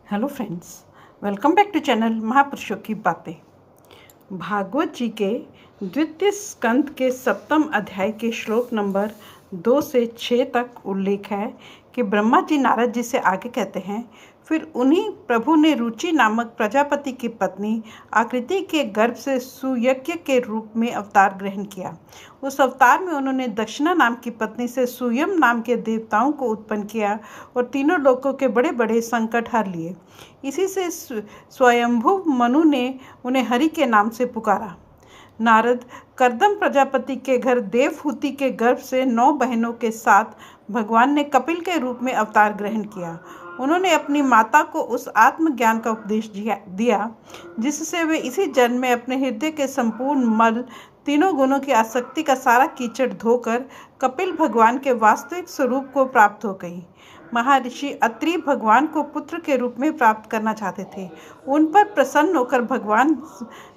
Hello friends, welcome back to channel महापुरुषों की बातें। भागवत जी के द्वितीय स्कंद के 7वें अध्याय के श्लोक नंबर 2 से 6 तक उल्लेख है कि ब्रह्मा जी नारद जी से आगे कहते हैं, फिर उन्हीं प्रभु ने रुचि नामक प्रजापति की पत्नी आकृति के गर्भ से सुयज्ञ के रूप में अवतार ग्रहण किया। उस अवतार में उन्होंने दक्षिणा नाम की पत्नी से सुयम नाम के देवताओं को उत्पन्न किया और तीनों लोकों के बड़े बड़े संकट हर लिए। इसी से स्वयंभू मनु ने उन्हें हरि के नाम से पुकारा। नारद कर्दम प्रजापति के घर देवहूति के गर्भ से 9 बहनों के साथ भगवान ने कपिल के रूप में अवतार ग्रहण किया। उन्होंने अपनी माता को उस आत्मज्ञान का उपदेश दिया जिससे वे इसी जन्म में अपने हृदय के संपूर्ण मल, तीनों गुणों की आसक्ति का सारा कीचड़ धोकर कपिल भगवान के वास्तविक स्वरूप को प्राप्त हो गई। महर्षि अत्रि भगवान को पुत्र के रूप में प्राप्त करना चाहते थे। उन पर प्रसन्न होकर भगवान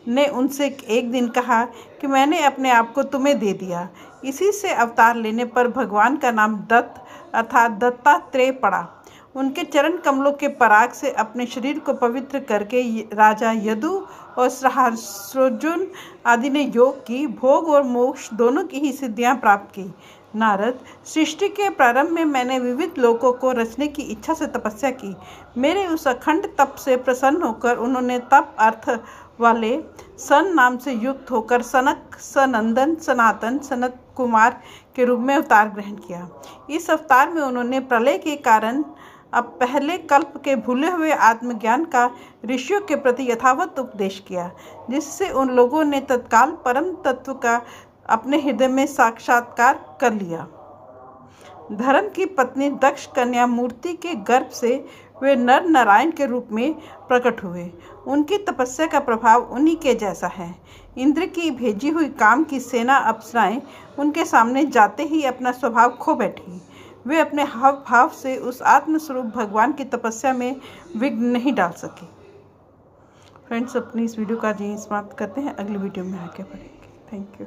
ने उनसे एक दिन कहा कि मैंने अपने आप को तुम्हें दे दिया। इसी से अवतार लेने पर भगवान का नाम दत्त अर्थात दत्तात्रेय पड़ा। उनके चरण कमलों के पराग से अपने शरीर को पवित्र करके राजा यदु और सहस्रोर्जुन आदि ने योग की, भोग और मोक्ष दोनों की ही सिद्धियां प्राप्त की। नारद, सृष्टि के प्रारंभ में मैंने विविध लोकों को रचने की इच्छा से तपस्या की। मेरे उस अखंड तप से प्रसन्न होकर उन्होंने तप अर्थ वाले सन नाम से युक्त होकर सनक, सनंदन, सनातन, सनत कुमार के रूप में अवतार ग्रहण किया। इस अवतार में उन्होंने प्रलय के कारण अब पहले कल्प के भूले हुए आत्मज्ञान का ऋषियों के प्रति यथावत उपदेश किया, जिससे उन लोगों ने तत्काल परम तत्व का अपने हृदय में साक्षात्कार कर लिया। धर्म की पत्नी दक्ष कन्या मूर्ति के गर्भ से वे नर नारायण के रूप में प्रकट हुए। उनकी तपस्या का प्रभाव उन्हीं के जैसा है। इंद्र की भेजी हुई काम की सेना अप्सराएं उनके सामने जाते ही अपना स्वभाव खो बैठी। वे अपने हाव भाव से उस आत्मस्वरूप भगवान की तपस्या में विघ्न नहीं डाल सके। फ्रेंड्स, अपनी इस वीडियो का यहीं समाप्त करते हैं। अगली वीडियो में आगे बढ़ेंगे। Thank you.